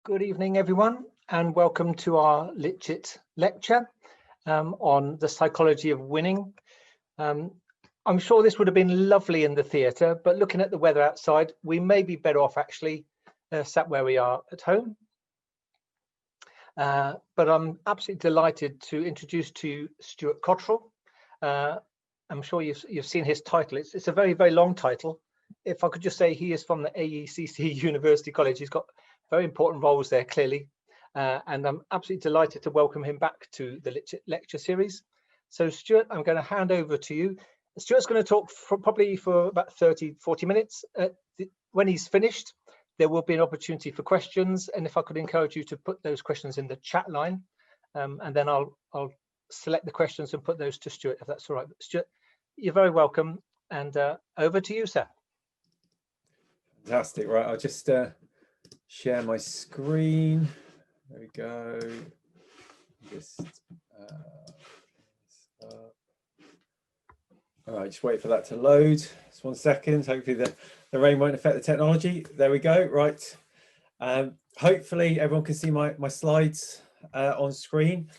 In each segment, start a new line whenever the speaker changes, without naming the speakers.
Good evening, everyone, and welcome to our Litchit lecture on the psychology of winning. I'm sure this would have been lovely in the theatre, but looking at the weather outside, we may be better off actually sat where we are at home. But I'm absolutely delighted to introduce to you Stewart Cotterill. I'm sure you've seen his title. It's a very, very long title. If I could just say, he is from the AECC University College. He's got very important roles there, clearly. And I'm absolutely delighted to welcome him back to the lecture series. So Stewart, I'm going to hand over to you. Stewart's going to talk probably for about 30-40 minutes. When he's finished, there will be an opportunity for questions. And if I could encourage you to put those questions in the chat line, and then I'll select the questions and put those to Stewart, if that's all right. But Stewart, you're very welcome. And over to you, sir.
Fantastic. Right, I'll just share my screen. There we go. Just all right, just wait for that to load. Just 1 second. Hopefully the rain won't affect the technology. There we go. Right. Hopefully everyone can see my slides on screen.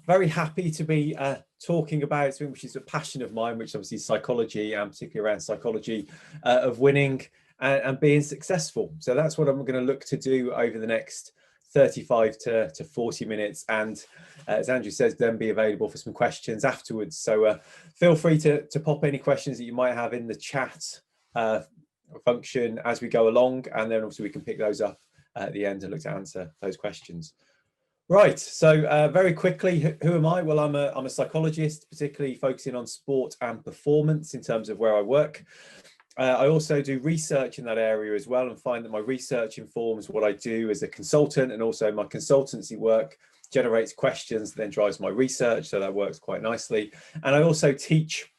Very happy to be talking about something which is a passion of mine, which obviously is psychology, and particularly around psychology of winning and being successful. So that's what I'm going to look to do over the next 35 to 40 minutes, and as Andrew says, then be available for some questions afterwards. So feel free to pop any questions that you might have in the chat function as we go along, and then also we can pick those up at the end and look to answer those questions. Right, so very quickly, who am I? Well, I'm a psychologist, particularly focusing on sport and performance in terms of where I work. I also do research in that area as well, and find that my research informs what I do as a consultant, and also my consultancy work generates questions that then drives my research, so that works quite nicely. And I also teach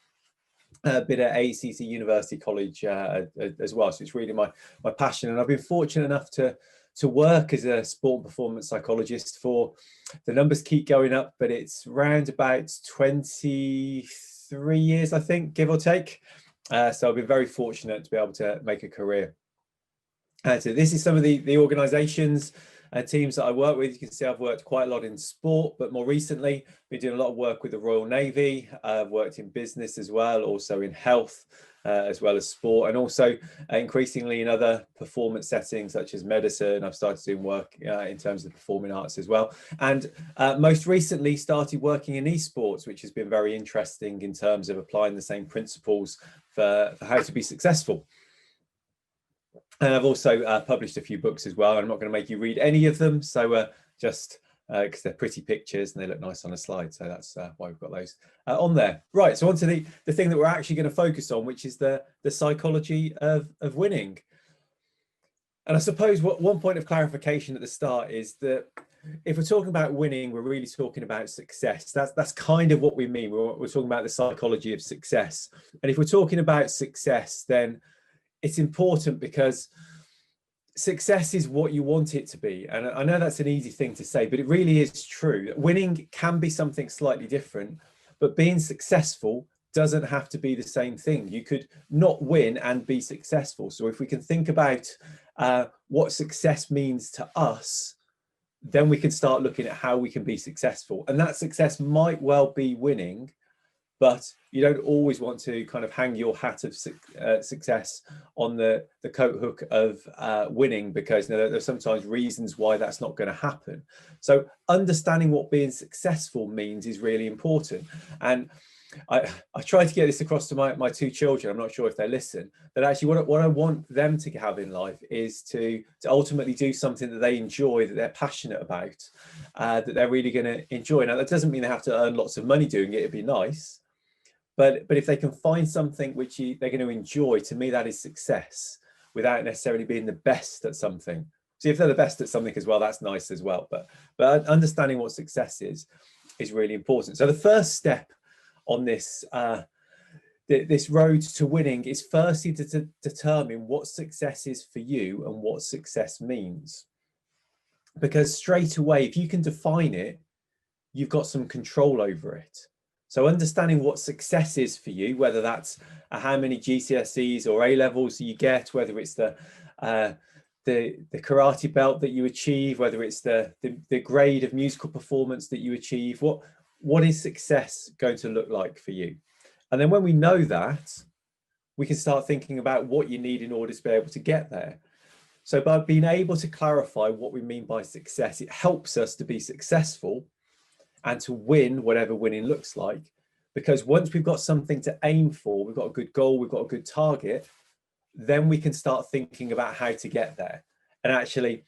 a bit at AECC University College as well, so it's really my passion. And I've been fortunate enough to work as a sport and performance psychologist for, the numbers keep going up, but it's around about 23 years, I think, give or take. So I've been very fortunate to be able to make a career. So this is some of the organisations and teams that I work with. You can see I've worked quite a lot in sport, but more recently been doing a lot of work with the Royal Navy. I've worked in business as well, also in health, as well as sport, and also increasingly in other performance settings such as medicine. I've started doing work in terms of performing arts as well, and most recently started working in esports, which has been very interesting in terms of applying the same principles for how to be successful. And I've also published a few books as well. I'm not going to make you read any of them, so just because they're pretty pictures and they look nice on a slide, so that's why we've got those on there. Right, so on to the thing that we're actually going to focus on, which is the psychology of winning. And I suppose one point of clarification at the start is that if we're talking about winning, we're really talking about success. That's kind of what we mean. We're talking about the psychology of success. And if we're talking about success, then it's important because success is what you want it to be. And I know that's an easy thing to say, but it really is true. Winning can be something slightly different, but being successful doesn't have to be the same thing. You could not win and be successful. So if we can think about what success means to us, then we can start looking at how we can be successful. And that success might well be winning, but you don't always want to kind of hang your hat of success on the coat hook of winning, because there's sometimes reasons why that's not going to happen. So understanding what being successful means is really important. And I try to get this across to my two children. I'm not sure if they listen, that actually what I want them to have in life is to ultimately do something that they enjoy, that they're passionate about, that they're really going to enjoy. Now, that doesn't mean they have to earn lots of money doing it. It'd be nice. But if they can find something which they're going to enjoy, to me, that is success, without necessarily being the best at something. So if they're the best at something as well, that's nice as well. But understanding what success is really important. So the first step on this this road to winning is firstly to determine what success is for you and what success means. Because straight away, if you can define it, you've got some control over it. So understanding what success is for you, whether that's how many GCSEs or A levels you get, whether it's the karate belt that you achieve, whether it's the grade of musical performance that you achieve. What is success going to look like for you? And then when we know that, we can start thinking about what you need in order to be able to get there. So by being able to clarify what we mean by success, it helps us to be successful and to win whatever winning looks like. Because once we've got something to aim for, we've got a good goal, we've got a good target, then we can start thinking about how to get there. And actually,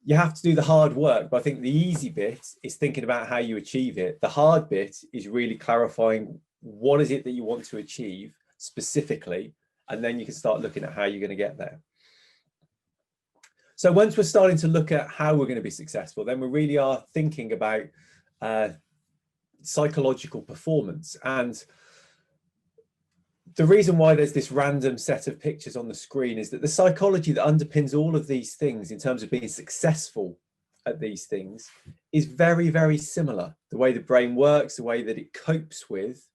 you have to do the hard work, but I think the easy bit is thinking about how you achieve it. The hard bit is really clarifying what is it that you want to achieve specifically, and then you can start looking at how you're going to get there. So once we're starting to look at how we're going to be successful, then we really are thinking about psychological performance. And the reason why there's this random set of pictures on the screen is that the psychology that underpins all of these things in terms of being successful at these things is very, very similar. The way the brain works, the way that it copes with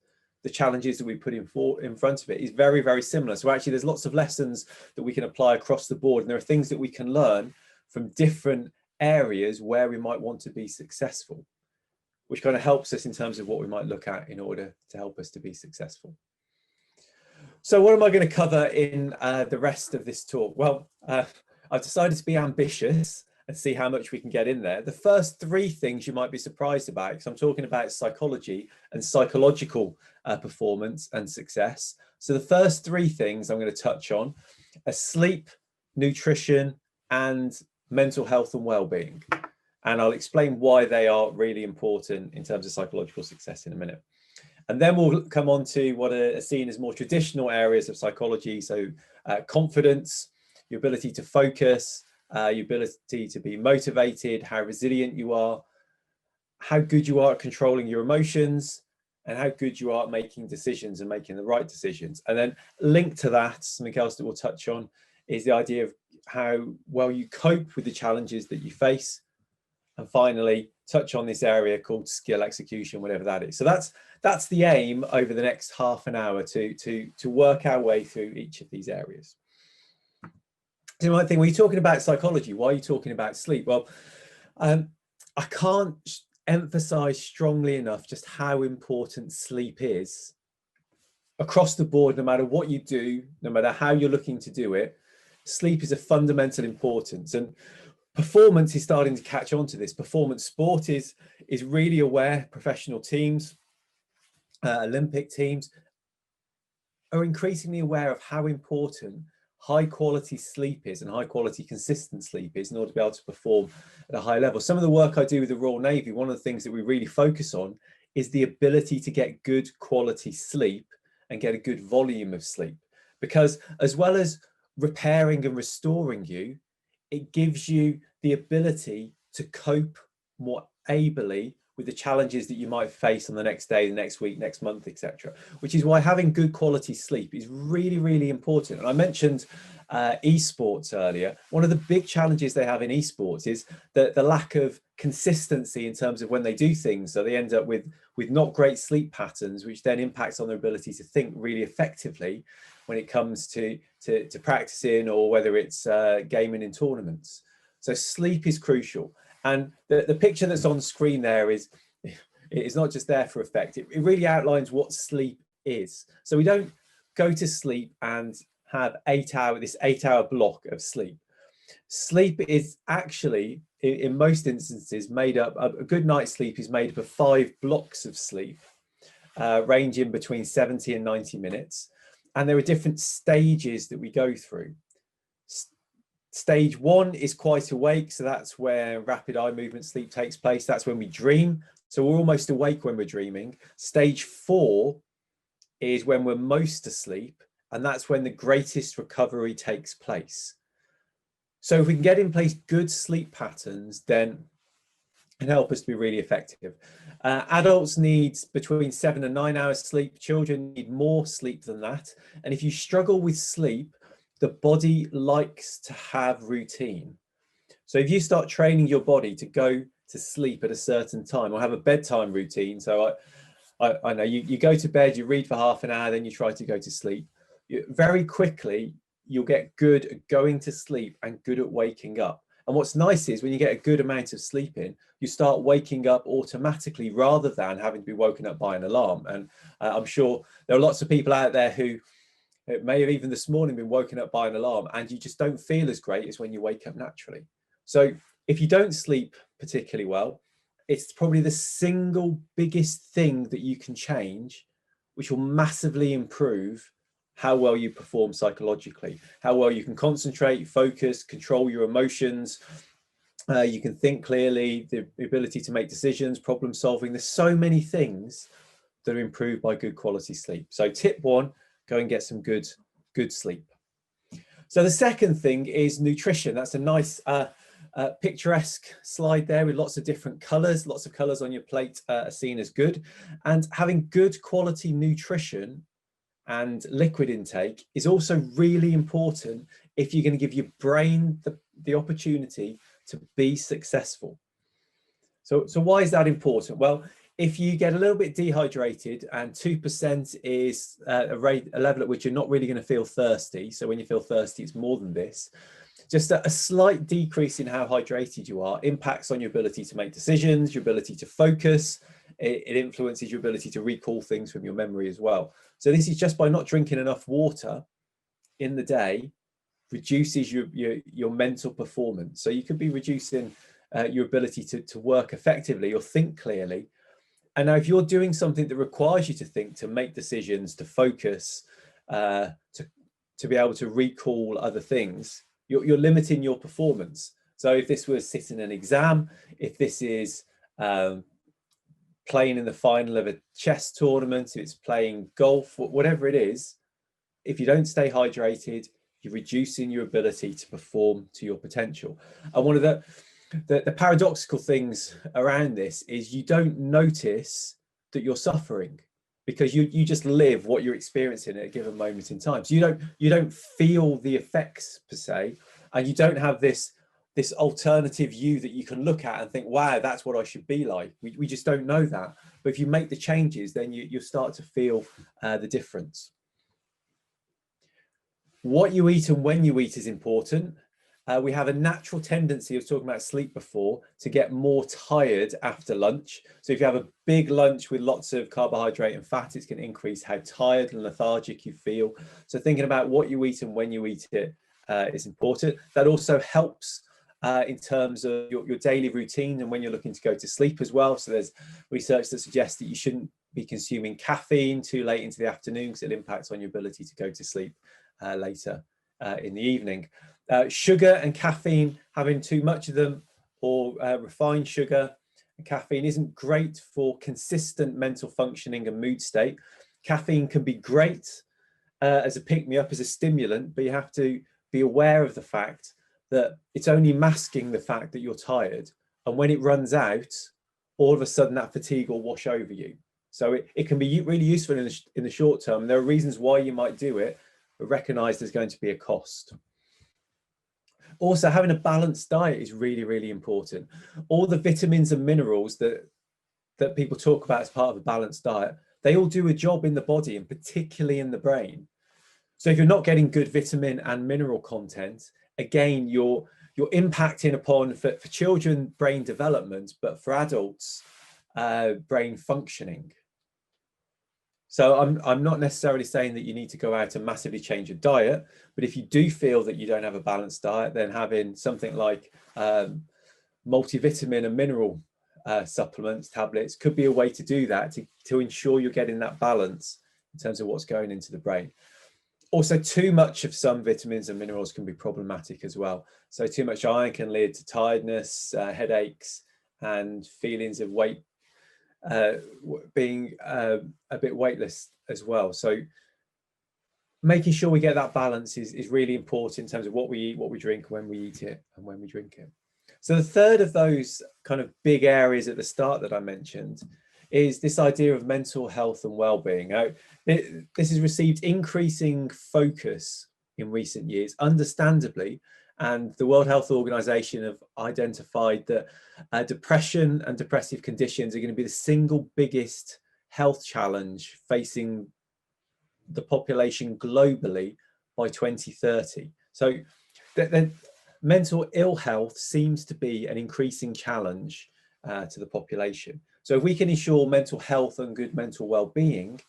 the challenges that we put in front of it is very, very similar. So actually there's lots of lessons that we can apply across the board, and there are things that we can learn from different areas where we might want to be successful, which kind of helps us in terms of what we might look at in order to help us to be successful. So what am I going to cover in the rest of this talk? Well, I've decided to be ambitious and see how much we can get in there. The first three things you might be surprised about, because I'm talking about psychology and psychological performance and success. So the first three things I'm going to touch on are sleep, nutrition, and mental health and well-being. And I'll explain why they are really important in terms of psychological success in a minute. And then we'll come on to what are seen as more traditional areas of psychology. So confidence, your ability to focus, your ability to be motivated, how resilient you are, how good you are at controlling your emotions, and how good you are at making decisions and making the right decisions. And then linked to that, something else that we'll touch on is the idea of how well you cope with the challenges that you face. And finally, touch on this area called skill execution, whatever that is. So that's the aim over the next half an hour to work our way through each of these areas. So you might think, well, you're talking about psychology. Why are you talking about sleep? Well, I can't emphasize strongly enough just how important sleep is across the board. No matter what you do, no matter how you're looking to do it, sleep is of fundamental importance. And performance is starting to catch on to this. Performance sport is really aware. Professional teams, Olympic teams are increasingly aware of how important high quality sleep is and high quality consistent sleep is in order to be able to perform at a high level. Some of the work I do with the Royal Navy, one of the things that we really focus on is the ability to get good quality sleep and get a good volume of sleep, because as well as repairing and restoring you, it gives you the ability to cope more ably with the challenges that you might face on the next day, the next week, next month, etc. Which is why having good quality sleep is really, really important. And I mentioned esports earlier. One of the big challenges they have in esports is the lack of consistency in terms of when they do things. So they end up with not great sleep patterns, which then impacts on their ability to think really effectively when it comes to practicing, or whether it's gaming in tournaments. So sleep is crucial. And the picture that's on screen there is not just there for effect. It really outlines what sleep is. So we don't go to sleep and have this 8 hour block of sleep. Sleep is actually, in most instances, made up of a good night's sleep is made up of 5 blocks of sleep, ranging between 70 and 90 minutes. And there are different stages that we go through. Stage 1 is quite awake. So that's where rapid eye movement sleep takes place. That's when we dream. So we're almost awake when we're dreaming. Stage 4 is when we're most asleep. And that's when the greatest recovery takes place. So if we can get in place good sleep patterns, then it can help us to be really effective. Adults need between 7 and 9 hours sleep. Children need more sleep than that. And if you struggle with sleep, the body likes to have routine. So if you start training your body to go to sleep at a certain time, or have a bedtime routine. So I know you go to bed, you read for half an hour, then you try to go to sleep. Very quickly, you'll get good at going to sleep and good at waking up. And what's nice is when you get a good amount of sleep in, you start waking up automatically rather than having to be woken up by an alarm. And I'm sure there are lots of people out there who may have even this morning been woken up by an alarm, and you just don't feel as great as when you wake up naturally. So if you don't sleep particularly well, it's probably the single biggest thing that you can change, which will massively improve how well you perform psychologically, how well you can concentrate, focus, control your emotions. You can think clearly, the ability to make decisions, problem solving. There's so many things that are improved by good quality sleep. So tip one, go and get some good sleep. So the second thing is nutrition. That's a nice picturesque slide there with lots of different colors. Lots of colors on your plate are seen as good. And having good quality nutrition and liquid intake is also really important if you're going to give your brain the opportunity to be successful. So why is that important? Well, if you get a little bit dehydrated, and 2% is a level at which you're not really going to feel thirsty. So when you feel thirsty, it's more than this. Just a slight decrease in how hydrated you are impacts on your ability to make decisions, your ability to focus. It influences your ability to recall things from your memory as well. So this is just by not drinking enough water in the day, reduces your mental performance. So you could be reducing your ability to work effectively or think clearly. And now if you're doing something that requires you to think, to make decisions, to focus, to be able to recall other things, you're limiting your performance. So if this was sitting an exam, if this is playing in the final of a chess tournament, if it's playing golf, whatever it is, if you don't stay hydrated, you're reducing your ability to perform to your potential. And one of the paradoxical things around this is you don't notice that you're suffering because you just live what you're experiencing at a given moment in time. So you don't feel the effects per se, and you don't have this alternative you that you can look at and think, wow, that's what I should be like. We just don't know that. But if you make the changes, then you start to feel the difference. What you eat and when you eat is important. We have a natural tendency, I was talking about sleep before, to get more tired after lunch. So if you have a big lunch with lots of carbohydrate and fat, it's going to increase how tired and lethargic you feel. So thinking about what you eat and when you eat it is important. That also helps in terms of your daily routine and when you're looking to go to sleep as well. So there's research that suggests that you shouldn't be consuming caffeine too late into the afternoon because it impacts on your ability to go to sleep later in the evening. Sugar and caffeine, having too much of them, or refined sugar and caffeine, isn't great for consistent mental functioning and mood state. Caffeine can be great as a pick-me-up, as a stimulant, but you have to be aware of the fact that it's only masking the fact that you're tired. And when it runs out, all of a sudden that fatigue will wash over you. So it can be really useful in the short term. And there are reasons why you might do it, but recognize there's going to be a cost. Also, having a balanced diet is really, really important. All the vitamins and minerals that people talk about as part of a balanced diet, they all do a job in the body and particularly in the brain. So if you're not getting good vitamin and mineral content, again, you're impacting upon, for children, brain development, but for adults, brain functioning. So I'm not necessarily saying that you need to go out and massively change your diet, but if you do feel that you don't have a balanced diet, then having something like multivitamin and mineral supplements, tablets, could be a way to do that, to ensure you're getting that balance in terms of what's going into the brain. Also, too much of some vitamins and minerals can be problematic as well. So too much iron can lead to tiredness, headaches, and feelings of being a bit weightless as well. So making sure we get that balance is really important in terms of what we eat, what we drink, when we eat it, and when we drink it. So the third of those kind of big areas at the start that I mentioned is this idea of mental health and well-being. This has received increasing focus in recent years, understandably, and the World Health Organization have identified that depression and depressive conditions are going to be the single biggest health challenge facing the population globally by 2030. So the mental ill health seems to be an increasing challenge to the population. So if we can ensure mental health and good mental well-being,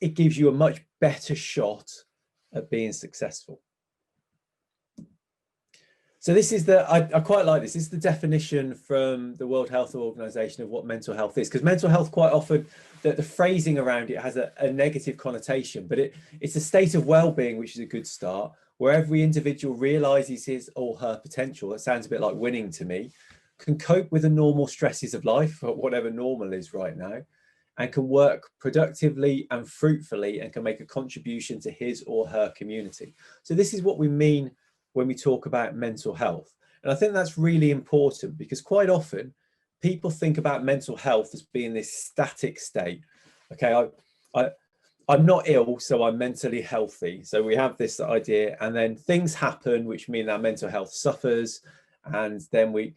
it gives you a much better shot at being successful. So this is I quite like this. This is the definition from the World Health Organization of what mental health is, because mental health quite often, the phrasing around it has a negative connotation, but it's a state of well-being, which is a good start, where every individual realizes his or her potential. That sounds a bit like winning to me, can cope with the normal stresses of life, or whatever normal is right now, and can work productively and fruitfully and can make a contribution to his or her community. So this is what we mean when we talk about mental health. And I think that's really important, because quite often people think about mental health as being this static state. Okay, I'm not ill, so I'm mentally healthy. So we have this idea, and then things happen which mean that mental health suffers, and then we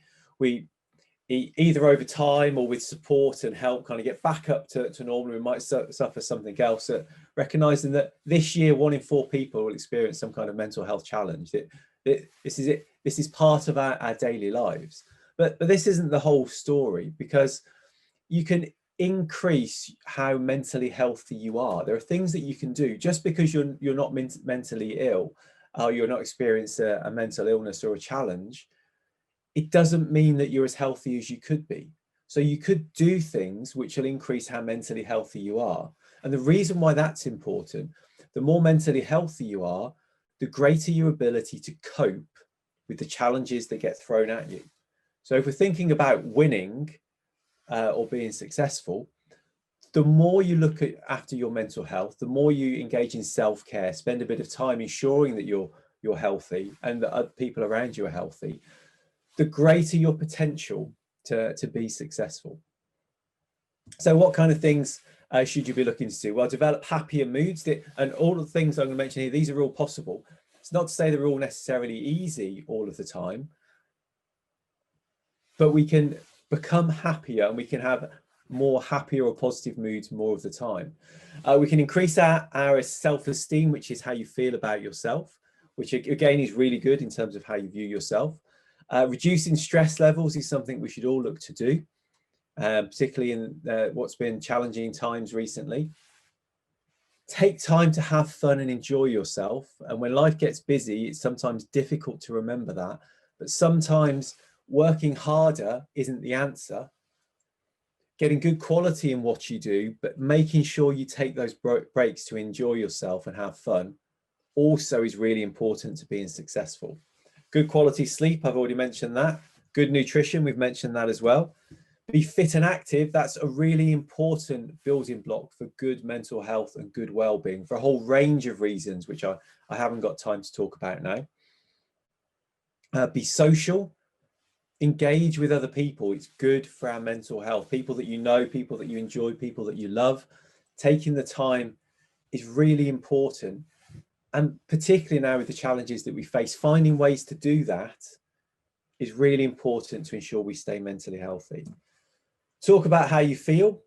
either over time or with support and help kind of get back up to normal. We might suffer something else, recognizing that this year 1 in 4 people will experience some kind of mental health challenge. This is part of our daily lives, but this isn't the whole story, because you can increase how mentally healthy you are. There are things that you can do just because you're not mentally ill, you're not experiencing a mental illness or a challenge. It doesn't mean that you're as healthy as you could be. So you could do things which will increase how mentally healthy you are. And the reason why that's important, the more mentally healthy you are, the greater your ability to cope with the challenges that get thrown at you. So if we're thinking about winning or being successful, the more you look after your mental health, the more you engage in self-care, spend a bit of time ensuring that you're healthy and that other people around you are healthy, the greater your potential to be successful. So what kind of things should you be looking to do? Well, develop happier moods, and all of the things I'm going to mention here, these are all possible. It's not to say they're all necessarily easy all of the time, but we can become happier and we can have more happier or positive moods more of the time. We can increase our self-esteem, which is how you feel about yourself, which again is really good in terms of how you view yourself. Reducing stress levels is something we should all look to do, particularly in what's been challenging times recently. Take time to have fun and enjoy yourself. And when life gets busy, it's sometimes difficult to remember that. But sometimes working harder isn't the answer. Getting good quality in what you do, but making sure you take those breaks to enjoy yourself and have fun also is really important to being successful. Good quality sleep, I've already mentioned that. Good nutrition, we've mentioned that as well. Be fit and active, that's a really important building block for good mental health and good well-being for a whole range of reasons, which I haven't got time to talk about now. Be social, engage with other people. It's good for our mental health. People that you know, people that you enjoy, people that you love. Taking the time is really important. And particularly now with the challenges that we face, finding ways to do that is really important to ensure we stay mentally healthy. Talk about how you feel.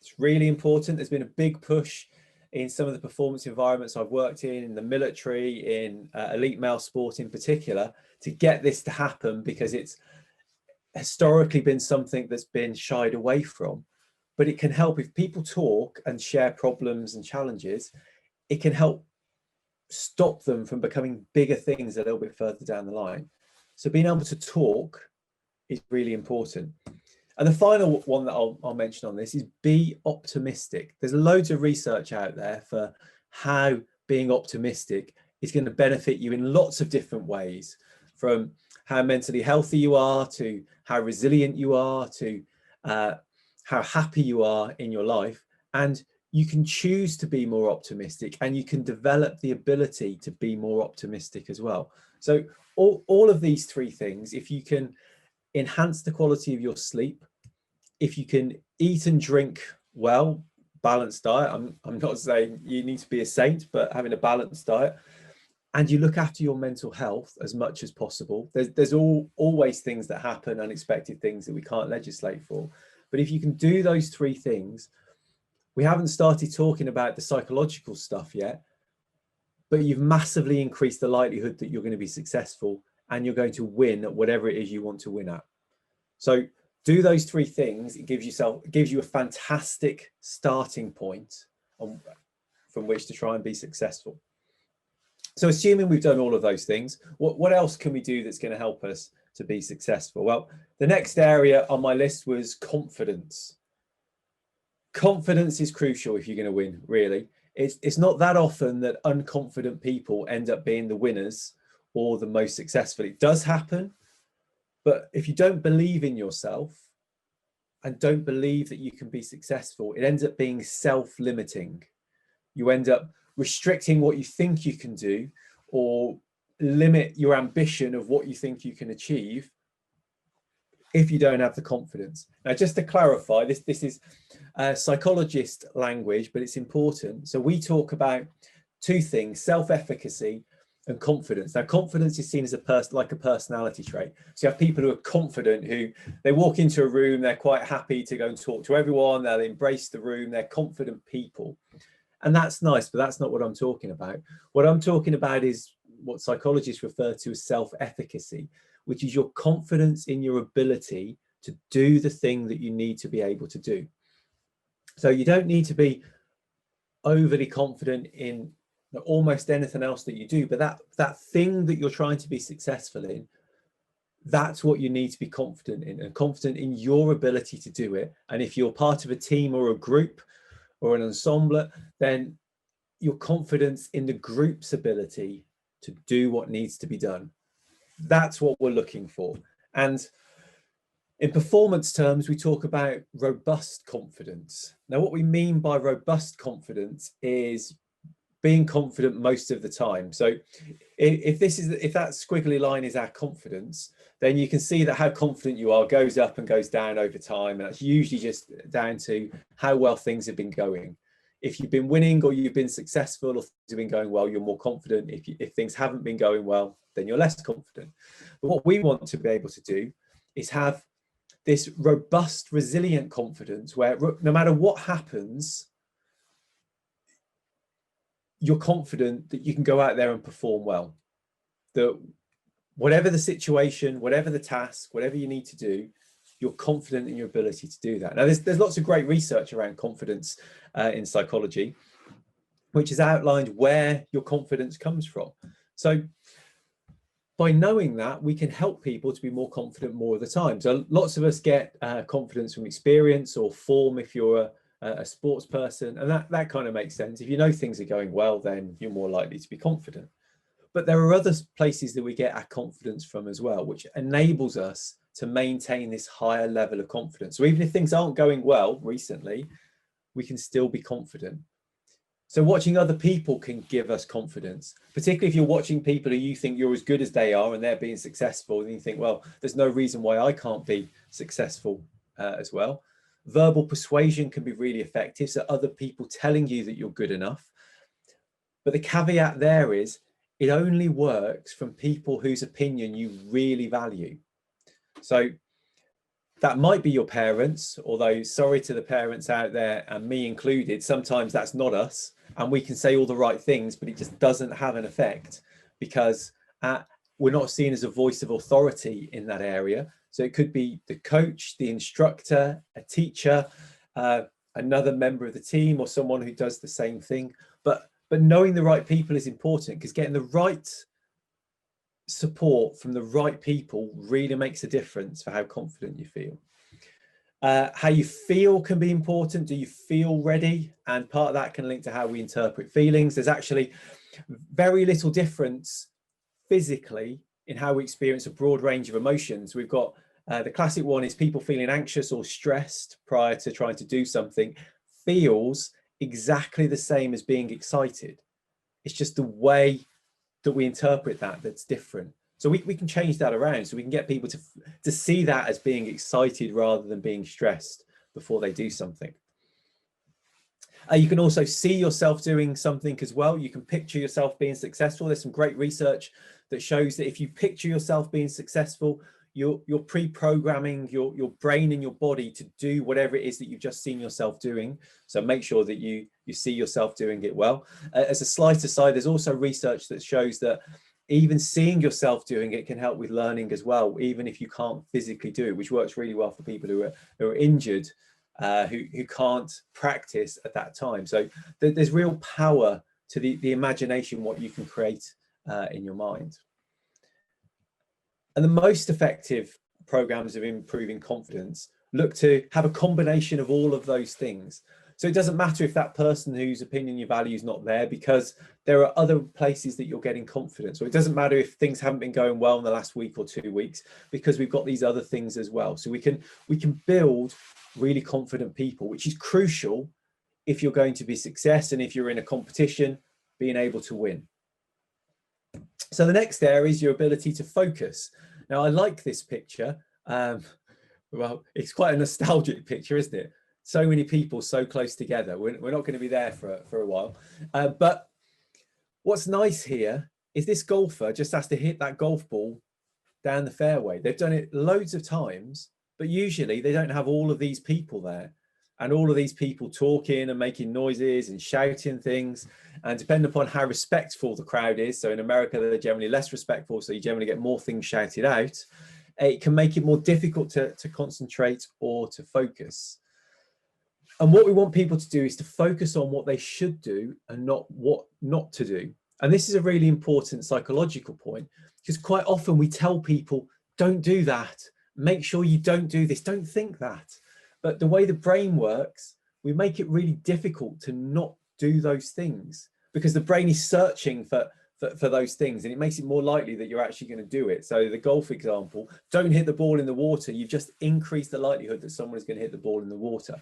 It's really important. There's been a big push in some of the performance environments I've worked in the military, in elite male sport in particular, to get this to happen, because it's historically been something that's been shied away from. But it can help if people talk and share problems and challenges. It can help stop them from becoming bigger things a little bit further down the line. So being able to talk is really important. And the final one that I'll mention on this is be optimistic. There's loads of research out there for how being optimistic is going to benefit you in lots of different ways, from how mentally healthy you are, to how resilient you are, to how happy you are in your life. And you can choose to be more optimistic, and you can develop the ability to be more optimistic as well. So all of these three things, if you can enhance the quality of your sleep, if you can eat and drink well, balanced diet, I'm not saying you need to be a saint, but having a balanced diet, and you look after your mental health as much as possible. There's always things that happen, unexpected things that we can't legislate for. But if you can do those three things, we haven't started talking about the psychological stuff yet, but you've massively increased the likelihood that you're going to be successful and you're going to win at whatever it is you want to win at. So do those three things. It gives you a fantastic starting point from which to try and be successful. So assuming we've done all of those things, what else can we do that's going to help us to be successful? Well, the next area on my list was confidence. Confidence is crucial if you're going to win, really. It's not that often that unconfident people end up being the winners or the most successful. It does happen, but if you don't believe in yourself and don't believe that you can be successful, it ends up being self-limiting. You end up restricting what you think you can do or limit your ambition of what you think you can achieve if you don't have the confidence. Now, just to clarify, this is psychologist language, but it's important. So we talk about two things: self-efficacy and confidence. Now, confidence is seen as like a personality trait. So you have people who are confident, who they walk into a room, they're quite happy to go and talk to everyone, they'll embrace the room, they're confident people. And that's nice, but that's not what I'm talking about. What I'm talking about is what psychologists refer to as self-efficacy, which is your confidence in your ability to do the thing that you need to be able to do. So you don't need to be overly confident in almost anything else that you do, but that thing that you're trying to be successful in, that's what you need to be confident in, and confident in your ability to do it. And if you're part of a team or a group or an ensemble, then your confidence in the group's ability to do what needs to be done. That's what we're looking for. And in performance terms, we talk about robust confidence. Now, what we mean by robust confidence is being confident most of the time. So if that squiggly line is our confidence, then you can see that how confident you are goes up and goes down over time. And that's usually just down to how well things have been going. If you've been winning or you've been successful or things have been going well, you're more confident. If things haven't been going well, then you're less confident. But what we want to be able to do is have this robust, resilient confidence where no matter what happens, you're confident that you can go out there and perform well. That whatever the situation, whatever the task, whatever you need to do, you're confident in your ability to do that. Now, there's lots of great research around confidence in psychology, which has outlined where your confidence comes from. So by knowing that, we can help people to be more confident more of the time. So lots of us get confidence from experience or form if you're a sports person, and that kind of makes sense. If you know things are going well, then you're more likely to be confident. But there are other places that we get our confidence from as well, which enables us to maintain this higher level of confidence. So even if things aren't going well recently, we can still be confident. So watching other people can give us confidence, particularly if you're watching people who you think you're as good as they are and they're being successful, and you think, well, there's no reason why I can't be successful as well. Verbal persuasion can be really effective. So other people telling you that you're good enough. But the caveat there is it only works from people whose opinion you really value. So that might be your parents, although sorry to the parents out there, and me included, sometimes that's not us. And we can say all the right things, but it just doesn't have an effect because we're not seen as a voice of authority in that area. So it could be the coach, the instructor, a teacher, another member of the team, or someone who does the same thing. But knowing the right people is important, because getting the right support from the right people really makes a difference for how confident you feel. How you feel can be important. Do you feel ready? And part of that can link to how we interpret feelings. There's actually very little difference physically in how we experience a broad range of emotions. We've got the classic one is people feeling anxious or stressed prior to trying to do something feels exactly the same as being excited. It's just the way that we interpret that that's different. So we can change that around, so we can get people to see that as being excited rather than being stressed before they do something. You can also see yourself doing something as well. You can picture yourself being successful. There's some great research that shows that if you picture yourself being successful, you're pre-programming your brain and your body to do whatever it is that you've just seen yourself doing. So make sure that you you see yourself doing it well. As a slight aside, there's also research that shows that even seeing yourself doing it can help with learning as well, even if you can't physically do it, which works really well for people who are injured, who can't practice at that time. So there's real power to the imagination, what you can create in your mind. And the most effective programs of improving confidence look to have a combination of all of those things. So it doesn't matter if that person whose opinion you value is not there, because there are other places that you're getting confidence. Or it doesn't matter if things haven't been going well in the last week or 2 weeks, because we've got these other things as well. So we can build really confident people, which is crucial if you're going to be success and if you're in a competition, being able to win. So the next there is your ability to focus. Now, I like this picture. Well, it's quite a nostalgic picture, isn't it? So many people so close together. We're not going to be there for a while. But what's nice here is this golfer just has to hit that golf ball down the fairway. They've done it loads of times, but usually they don't have all of these people there and all of these people talking and making noises and shouting things. And depending upon how respectful the crowd is, so in America, they're generally less respectful, so you generally get more things shouted out. It can make it more difficult to concentrate or to focus. And what we want people to do is to focus on what they should do and not what not to do. And this is a really important psychological point, because quite often we tell people, don't do that. Make sure you don't do this. Don't think that. But the way the brain works, we make it really difficult to not do those things, because the brain is searching for those things, and it makes it more likely that you're actually going to do it. So the golf example, don't hit the ball in the water. You've just increased the likelihood that someone is going to hit the ball in the water.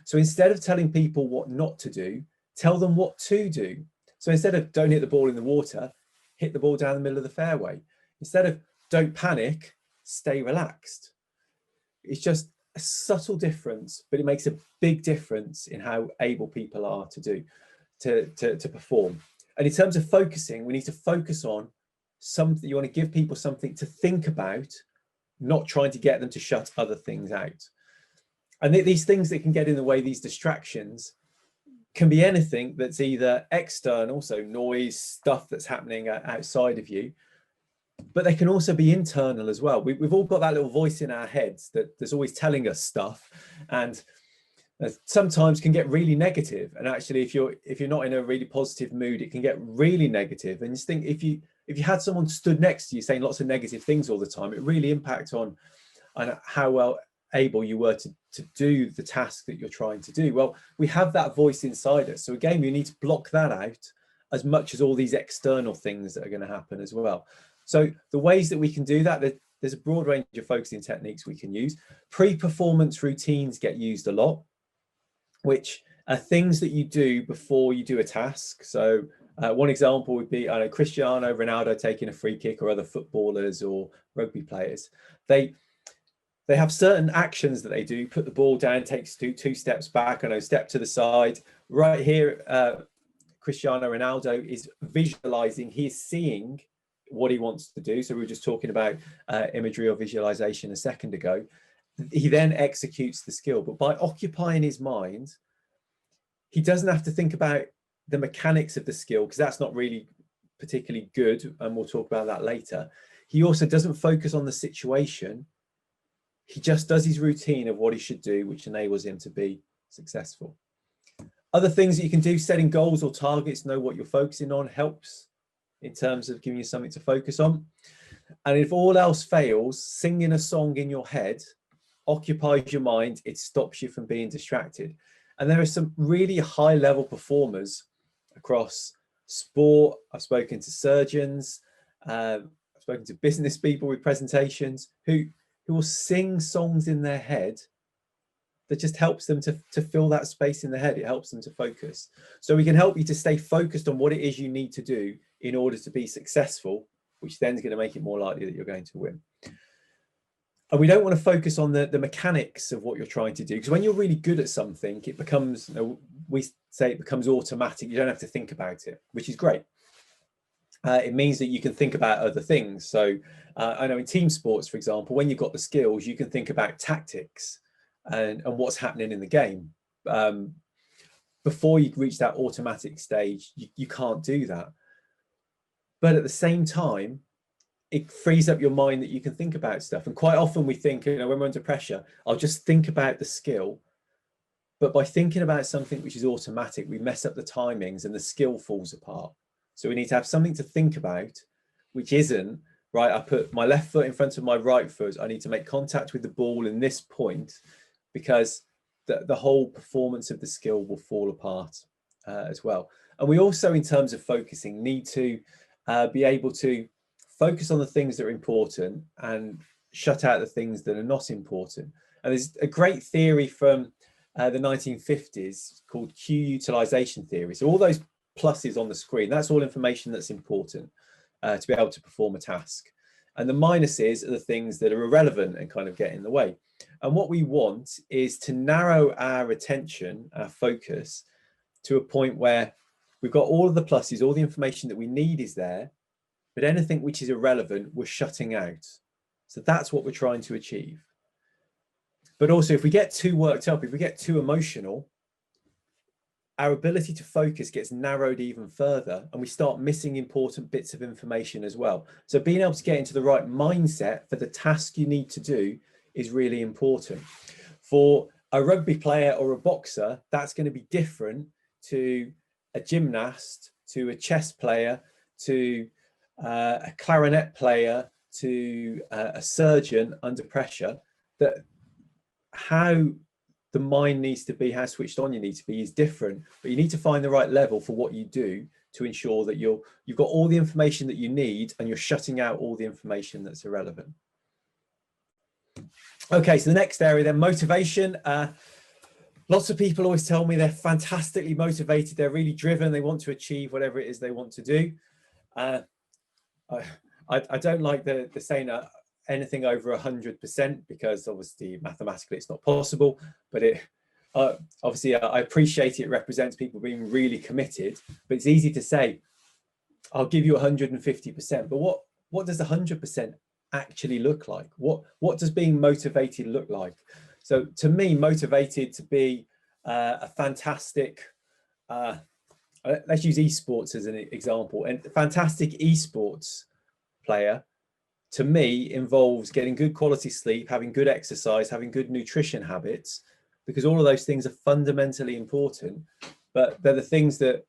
So instead of telling people what not to do, tell them what to do. So instead of don't hit the ball in the water, hit the ball down the middle of the fairway. Instead of don't panic, stay relaxed. It's just a subtle difference, but it makes a big difference in how able people are to perform. And in terms of focusing, we need to focus on something. You want to give people something to think about, not trying to get them to shut other things out. And these things that can get in the way, these distractions, can be anything that's either external, so noise, stuff that's happening outside of you, but they can also be internal as well. We've all got that little voice in our heads that's always telling us stuff, and sometimes can get really negative. And actually, if you're not in a really positive mood, it can get really negative. And just think, if you had someone stood next to you saying lots of negative things all the time, it really impacts on how well able you were to do the task that you're trying to do. Well, we have that voice inside us. So again, we need to block that out as much as all these external things that are going to happen as well. So the ways that we can do that, there's a broad range of focusing techniques we can use. Pre-performance routines get used a lot, which are things that you do before you do a task. So one example would be, I know, Cristiano Ronaldo taking a free kick, or other footballers or rugby players. They have certain actions that they do: put the ball down, takes two steps back, I know, step to the side. Right here, Cristiano Ronaldo is visualizing, he's seeing what he wants to do. So we were just talking about imagery or visualization a second ago. He then executes the skill, but by occupying his mind, he doesn't have to think about the mechanics of the skill, because that's not really particularly good, and we'll talk about that later. He also doesn't focus on the situation. He just does his routine of what he should do, which enables him to be successful. Other things that you can do: setting goals or targets, know what you're focusing on, helps in terms of giving you something to focus on. And if all else fails, singing a song in your head occupies your mind. It stops you from being distracted. And there are some really high level performers across sport. I've spoken to surgeons, I've spoken to business people with presentations who will sing songs in their head that just helps them to fill that space in the head. It helps them to focus. So we can help you to stay focused on what it is you need to do in order to be successful, which then is going to make it more likely that you're going to win. And we don't want to focus on the mechanics of what you're trying to do, because when you're really good at something, it becomes, we say it becomes automatic. You don't have to think about it, which is great. It means that you can think about other things. So I know in team sports, for example, when you've got the skills, you can think about tactics and what's happening in the game. before you reach that automatic stage, you can't do that. But at the same time, it frees up your mind that you can think about stuff. And quite often we think, when we're under pressure, I'll just think about the skill. But by thinking about something which is automatic, we mess up the timings and the skill falls apart. So we need to have something to think about, which isn't, right, I put my left foot in front of my right foot. I need to make contact with the ball in this point, because the whole performance of the skill will fall apart as well. And we also, in terms of focusing, need to be able to focus on the things that are important and shut out the things that are not important. And there's a great theory from the 1950s called cue utilization theory. So all those pluses on the screen, that's all information that's important to be able to perform a task. And the minuses are the things that are irrelevant and kind of get in the way. And what we want is to narrow our attention, our focus, to a point where we've got all of the pluses, all the information that we need is there, but anything which is irrelevant, we're shutting out. So that's what we're trying to achieve. But also, if we get too worked up, if we get too emotional, our ability to focus gets narrowed even further, and we start missing important bits of information as well. So being able to get into the right mindset for the task you need to do is really important. For a rugby player or a boxer, that's going to be different to a gymnast, to a chess player, to a clarinet player, to a surgeon under pressure. That how the mind needs to be, how switched on you need to be is different, but you need to find the right level for what you do to ensure that you've got all the information that you need and you're shutting out all the information that's irrelevant. Okay, so the next area then, motivation. Lots of people always tell me they're fantastically motivated, they're really driven, they want to achieve whatever it is they want to do. I don't like the saying anything over 100%, because obviously mathematically it's not possible, but obviously I appreciate it represents people being really committed, but it's easy to say, I'll give you 150%, but what does 100% actually look like? What does being motivated look like? So to me, motivated to be a fantastic, let's use esports as an example, and a fantastic esports player, to me, involves getting good quality sleep, having good exercise, having good nutrition habits, because all of those things are fundamentally important, but they're the things that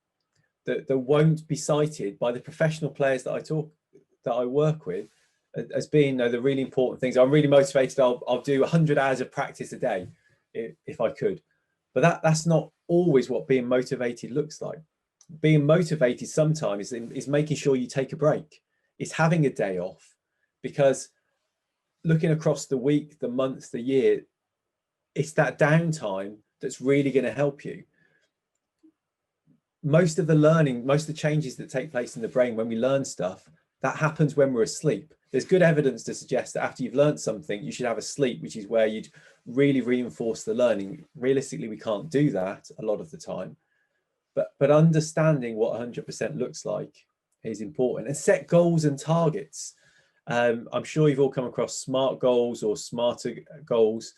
won't be cited by the professional players that I work with as being the really important things. I'm really motivated. I'll do 100 hours of practice a day if I could, but that's not always what being motivated looks like. Being motivated sometimes is making sure you take a break. It's having a day off, because looking across the week, the month, the year, it's that downtime that's really going to help you. Most of the learning, most of the changes that take place in the brain when we learn stuff, that happens when we're asleep. There's good evidence to suggest that after you've learned something, you should have a sleep, which is where you'd really reinforce the learning. Realistically, we can't do that a lot of the time, but understanding what 100% looks like is important. And set goals and targets. I'm sure you've all come across SMART goals or smarter goals,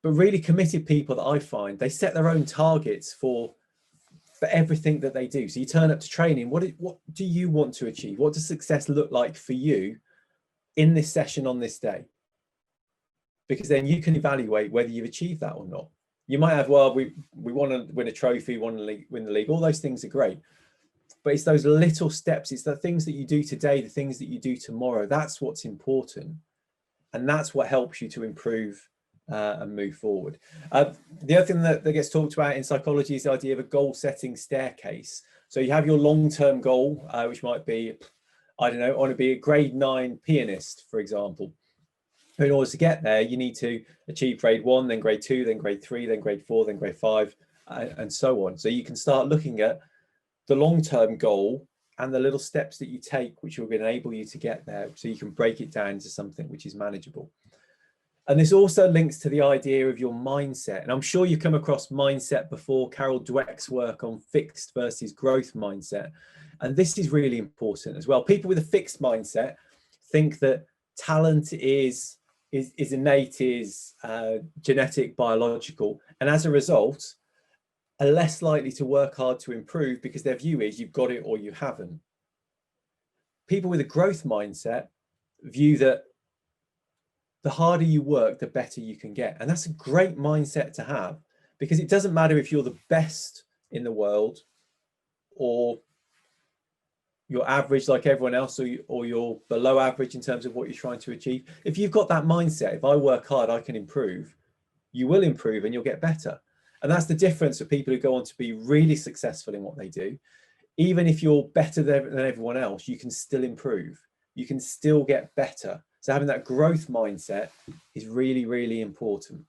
but really committed people that I find, they set their own targets for everything that they do. So you turn up to training, what do you want to achieve? What does success look like for you in this session on this day? Because then you can evaluate whether you've achieved that or not. You might have, well, we want to win a trophy, want to win the league. All those things are great. But it's those little steps, it's the things that you do today, the things that you do tomorrow. That's what's important. And that's what helps you to improve and move forward. The other thing that gets talked about in psychology is the idea of a goal-setting staircase. So you have your long-term goal, which might be, I don't know, I want to be a grade 9 pianist, for example. In order to get there, you need to achieve grade 1, then grade 2, then grade 3, then grade 4, then grade 5, and so on. So you can start looking at the long-term goal and the little steps that you take, which will enable you to get there, so you can break it down into something which is manageable. And this also links to the idea of your mindset. And I'm sure you've come across mindset before, Carol Dweck's work on fixed versus growth mindset. And this is really important as well. People with a fixed mindset think that talent is innate, is genetic, biological. And as a result, are less likely to work hard to improve because their view is you've got it or you haven't. People with a growth mindset view that the harder you work, the better you can get. And that's a great mindset to have, because it doesn't matter if you're the best in the world or you're average like everyone else, or you're below average in terms of what you're trying to achieve. If you've got that mindset, if I work hard, I can improve, you will improve and you'll get better. And that's the difference for people who go on to be really successful in what they do. Even if you're better than everyone else, you can still improve. You can still get better. So having that growth mindset is really, really important.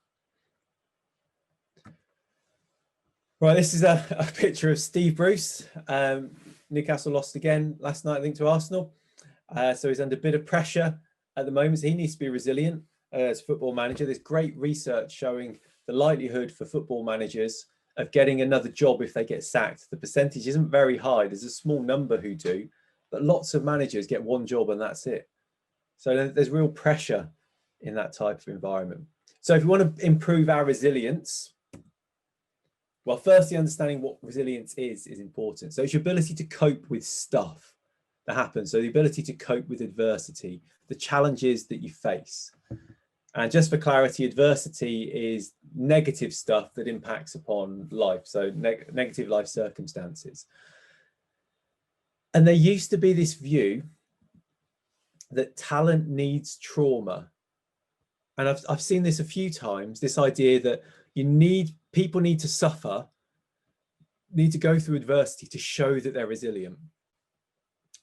Right, this is a picture of Steve Bruce. Newcastle lost again last night, I think, to Arsenal. So he's under a bit of pressure at the moment. So he needs to be resilient as a football manager. There's great research showing the likelihood for football managers of getting another job if they get sacked. The percentage isn't very high. There's a small number who do, but lots of managers get one job and that's it. So there's real pressure in that type of environment. So if you want to improve our resilience, well, firstly, understanding what resilience is important. So it's your ability to cope with stuff that happens. So the ability to cope with adversity, the challenges that you face. And just for clarity, adversity is negative stuff that impacts upon life. So negative life circumstances. And there used to be this view that talent needs trauma. And I've seen this a few times, this idea that people need to suffer, need to go through adversity to show that they're resilient.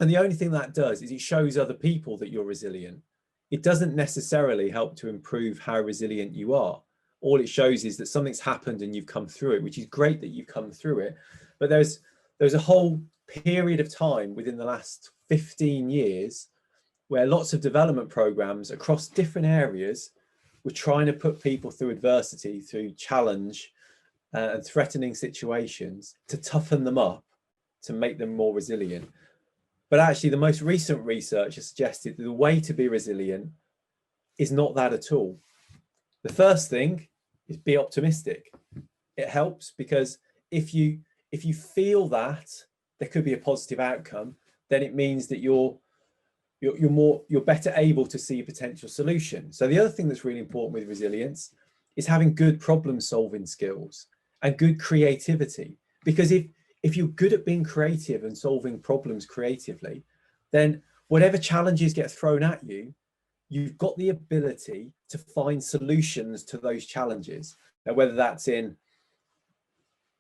And the only thing that does is it shows other people that you're resilient. It doesn't necessarily help to improve how resilient you are. All it shows is that something's happened and you've come through it, which is great that you've come through it. But there's a whole period of time within the last 15 years where lots of development programs across different areas were trying to put people through adversity, through challenge and threatening situations to toughen them up, to make them more resilient. But actually, the most recent research has suggested that the way to be resilient is not that at all. The first thing is be optimistic. It helps because if you feel that there could be a positive outcome, then it means that you're better able to see a potential solution. So the other thing that's really important with resilience is having good problem solving skills and good creativity. Because if you're good at being creative and solving problems creatively, then whatever challenges get thrown at you, you've got the ability to find solutions to those challenges. Now, whether that's in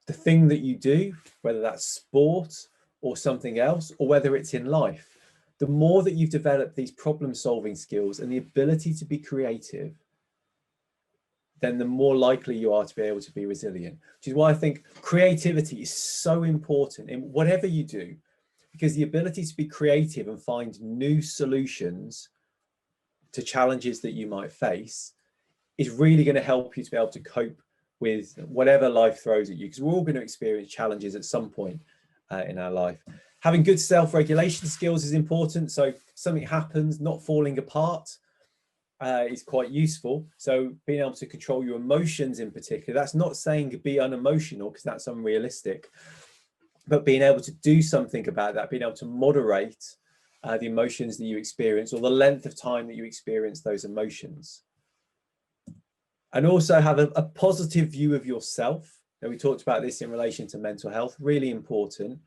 the thing that you do, whether that's sport or something else, or whether it's in life, the more that you've developed these problem solving skills and the ability to be creative, then the more likely you are to be able to be resilient, which is why I think creativity is so important in whatever you do, because the ability to be creative and find new solutions to challenges that you might face is really going to help you to be able to cope with whatever life throws at you, because we're all going to experience challenges at some point in our life. Having good self-regulation skills is important. So if something happens, not falling apart is quite useful. So being able to control your emotions in particular, that's not saying be unemotional because that's unrealistic, but being able to do something about that, being able to moderate the emotions that you experience or the length of time that you experience those emotions. And also have a positive view of yourself. Now, we talked about this in relation to mental health, really important.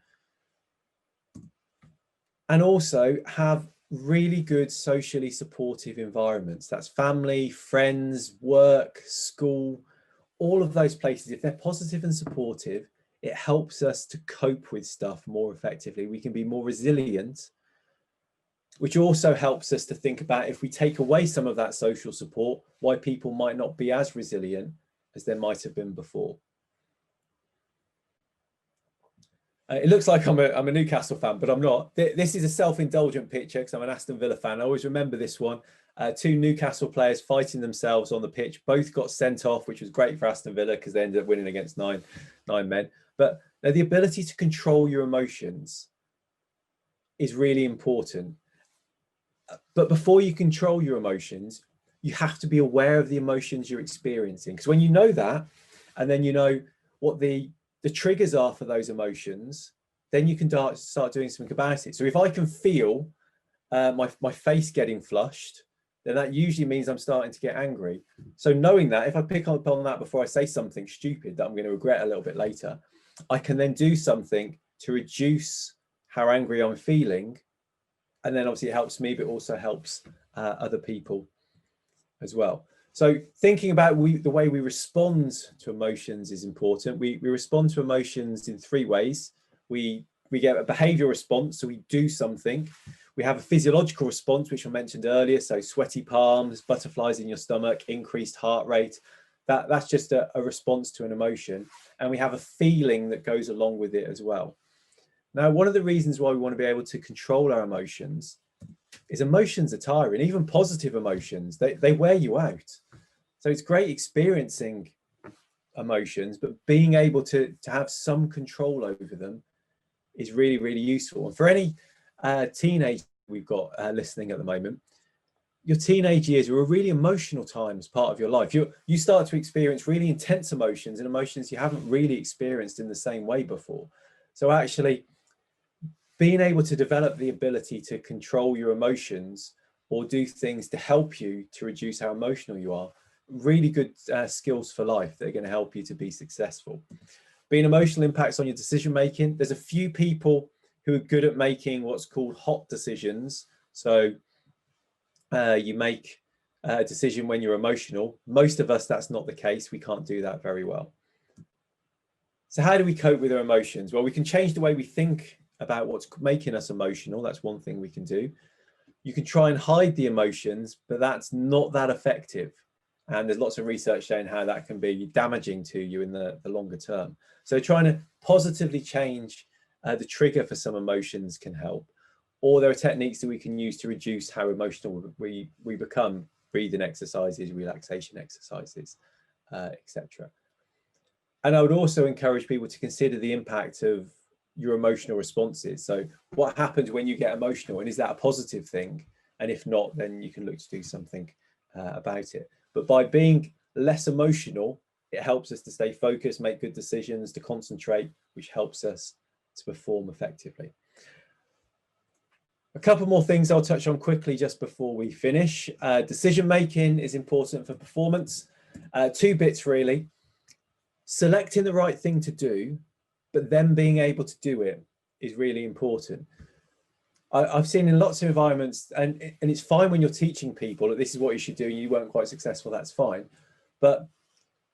And also have really good socially supportive environments. That's family, friends, work, school, all of those places. If they're positive and supportive, it helps us to cope with stuff more effectively. We can be more resilient, which also helps us to think about, if we take away some of that social support, why people might not be as resilient as they might have been before. It looks like I'm a Newcastle fan, but I'm not. This is a self-indulgent picture because I'm an Aston Villa fan. I always remember this one. Two Newcastle players fighting themselves on the pitch. Both got sent off, which was great for Aston Villa because they ended up winning against nine men. But the ability to control your emotions is really important. But before you control your emotions, you have to be aware of the emotions you're experiencing. Because when you know that, and then you know what the the triggers are for those emotions, then you can start doing something about it. So if I can feel my face getting flushed, then that usually means I'm starting to get angry. So knowing that, if I pick up on that before I say something stupid that I'm going to regret a little bit later, I can then do something to reduce how angry I'm feeling. And then obviously it helps me, but also helps other people as well. So thinking about the way we respond to emotions is important. We respond to emotions in 3 ways. We get a behavioral response, so we do something. We have a physiological response, which I mentioned earlier, so sweaty palms, butterflies in your stomach, increased heart rate. That's just a response to an emotion. And we have a feeling that goes along with it as well. Now, one of the reasons why we want to be able to control our emotions is emotions are tiring. Even positive emotions, they wear you out. So it's great experiencing emotions, but being able to have some control over them is really, really useful. And for any teenage we've got listening at the moment, your teenage years are a really emotional time as part of your life. You start to experience really intense emotions and emotions you haven't really experienced in the same way before. So actually being able to develop the ability to control your emotions or do things to help you to reduce how emotional you are, really good skills for life that are going to help you to be successful. Being emotional impacts on your decision making. There's a few people who are good at making what's called hot decisions. So you make a decision when you're emotional. Most of us, that's not the case. We can't do that very well. So how do we cope with our emotions? Well, we can change the way we think about what's making us emotional. That's one thing we can do. You can try and hide the emotions, but that's not that effective. And there's lots of research showing how that can be damaging to you in the longer term. So trying to positively change the trigger for some emotions can help. Or there are techniques that we can use to reduce how emotional we become, breathing exercises, relaxation exercises, etc. And I would also encourage people to consider the impact of your emotional responses. So what happens when you get emotional, and is that a positive thing? And if not, then you can look to do something about it. But by being less emotional, it helps us to stay focused, make good decisions, to concentrate, which helps us to perform effectively. A couple more things I'll touch on quickly just before we finish. Decision making is important for performance. 2 bits really. Selecting the right thing to do, but then being able to do it is really important. I've seen in lots of environments, and it's fine when you're teaching people that this is what you should do and you weren't quite successful, that's fine. But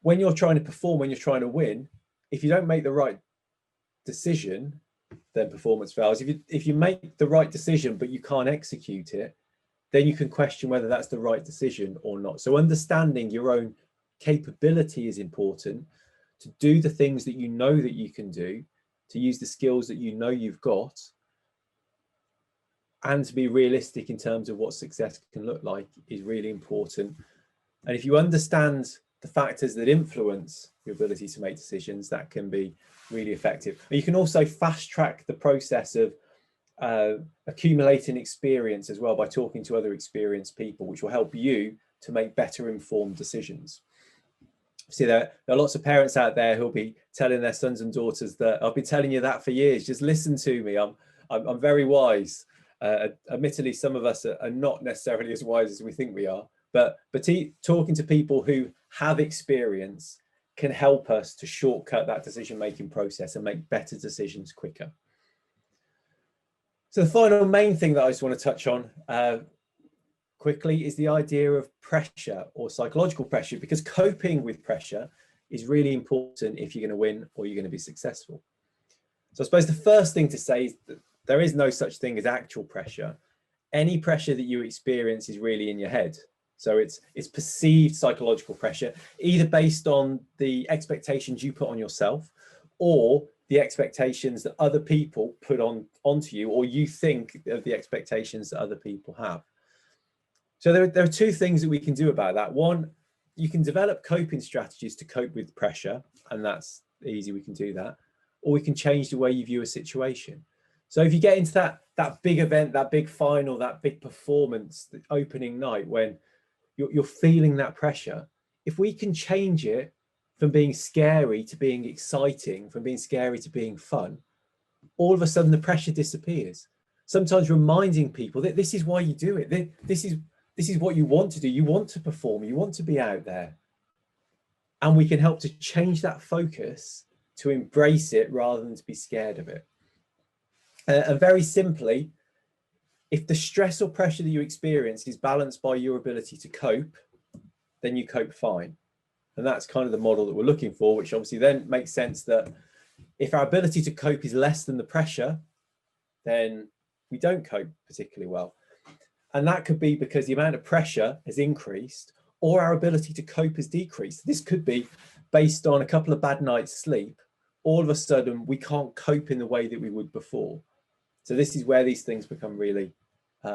when you're trying to perform, when you're trying to win, if you don't make the right decision, then performance fails. If you make the right decision, but you can't execute it, then you can question whether that's the right decision or not. So understanding your own capability is important, to do the things that you know that you can do, to use the skills that you know you've got, and to be realistic in terms of what success can look like is really important. And if you understand the factors that influence your ability to make decisions, that can be really effective. And you can also fast track the process of accumulating experience as well by talking to other experienced people, which will help you to make better informed decisions. See, there are lots of parents out there who'll be telling their sons and daughters that I've been telling you that for years, just listen to me, I'm very wise. Admittedly, some of us are not necessarily as wise as we think we are, but talking to people who have experience can help us to shortcut that decision-making process and make better decisions quicker. So the final main thing that I just want to touch on quickly is the idea of pressure or psychological pressure, because coping with pressure is really important if you're going to win or you're going to be successful. So I suppose the first thing to say is that there is no such thing as actual pressure. Any pressure that you experience is really in your head. So it's perceived psychological pressure, either based on the expectations you put on yourself or the expectations that other people put onto you, or you think of the expectations that other people have. So there are 2 things that we can do about that. One, you can develop coping strategies to cope with pressure, and that's easy, we can do that. Or we can change the way you view a situation. So if you get into that big event, that big final, that big performance, the opening night, when you're feeling that pressure, if we can change it from being scary to being exciting, from being scary to being fun, all of a sudden the pressure disappears. Sometimes reminding people that this is why you do it. This is what you want to do. You want to perform, you want to be out there. And we can help to change that focus to embrace it rather than to be scared of it. And very simply, if the stress or pressure that you experience is balanced by your ability to cope, then you cope fine. And that's kind of the model that we're looking for, which obviously then makes sense that if our ability to cope is less than the pressure, then we don't cope particularly well. And that could be because the amount of pressure has increased or our ability to cope has decreased. This could be based on a couple of bad nights sleep. All of a sudden, we can't cope in the way that we would before. So this is where these things become really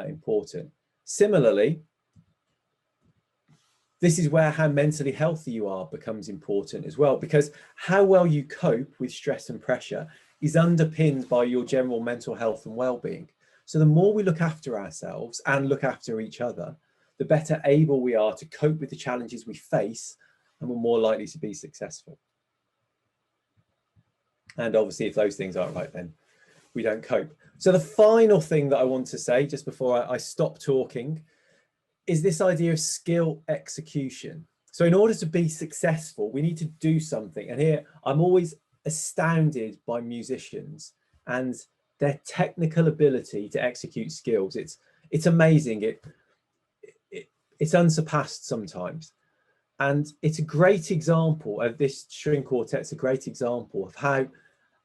important. Similarly, this is where how mentally healthy you are becomes important as well, because how well you cope with stress and pressure is underpinned by your general mental health and well-being. So the more we look after ourselves and look after each other, the better able we are to cope with the challenges we face, and we're more likely to be successful. And obviously, if those things aren't right, then we don't cope. So the final thing that I want to say, just before I stop talking, is this idea of skill execution. So in order to be successful, we need to do something. And here I'm always astounded by musicians and their technical ability to execute skills. It's amazing. It's unsurpassed sometimes. And it's a great example of this string quartet's a great example of how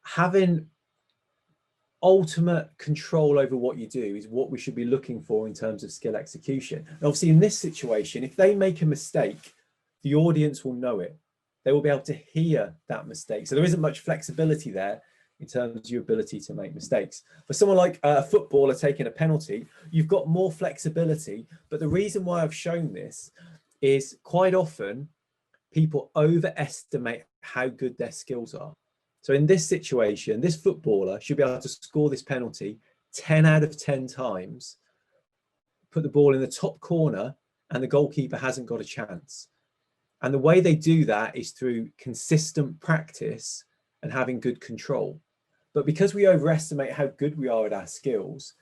having ultimate control over what you do is what we should be looking for in terms of skill execution. And obviously in this situation, if they make a mistake, the audience will know it. They will be able to hear that mistake. So there isn't much flexibility there in terms of your ability to make mistakes. For someone like a footballer taking a penalty, you've got more flexibility. But the reason why I've shown this is quite often people overestimate how good their skills are. So in this situation, this footballer should be able to score this penalty 10 out of 10 times, put the ball in the top corner, and the goalkeeper hasn't got a chance. And the way they do that is through consistent practice and having good control. But because we overestimate how good we are at our skills,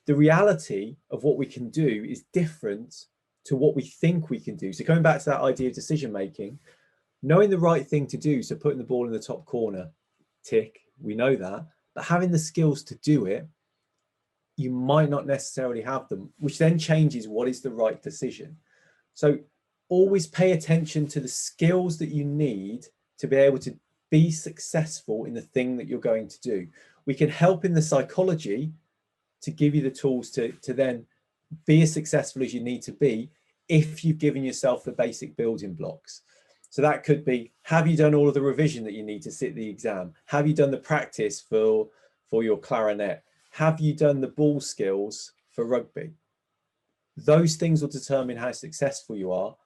the reality of what we can do is different to what we think we can do. So going back to that idea of decision making, knowing the right thing to do, so putting the ball in the top corner, tick, we know that, but having the skills to do it, you might not necessarily have them, which then changes what is the right decision. So always pay attention to the skills that you need to be able to be successful in the thing that you're going to do. We can help in the psychology to give you the tools to then be as successful as you need to be if you've given yourself the basic building blocks. So that could be, have you done all of the revision that you need to sit the exam? Have you done the practice for your clarinet? Have you done the ball skills for rugby? Those things will determine how successful you are.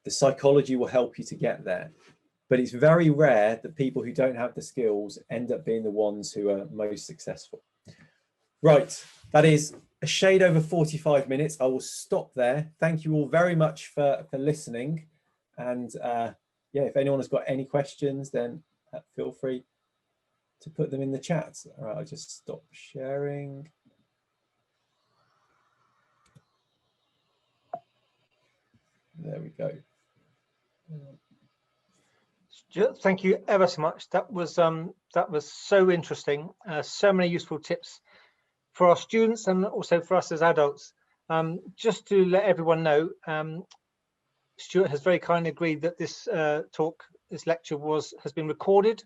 The psychology will help you to get there. But it's very rare that people who don't have the skills end up being the ones who are most successful. Right, that is a shade over 45 minutes. I will stop there. Thank you all very much for listening. And yeah, if anyone has got any questions, then feel free to put them in the chat. All right, I'll just stop sharing. There we go.
Stuart, thank you ever so much. That was so interesting. So many useful tips for our students and also for us as adults. Just to let everyone know, Stuart has very kindly agreed that this this lecture has been recorded,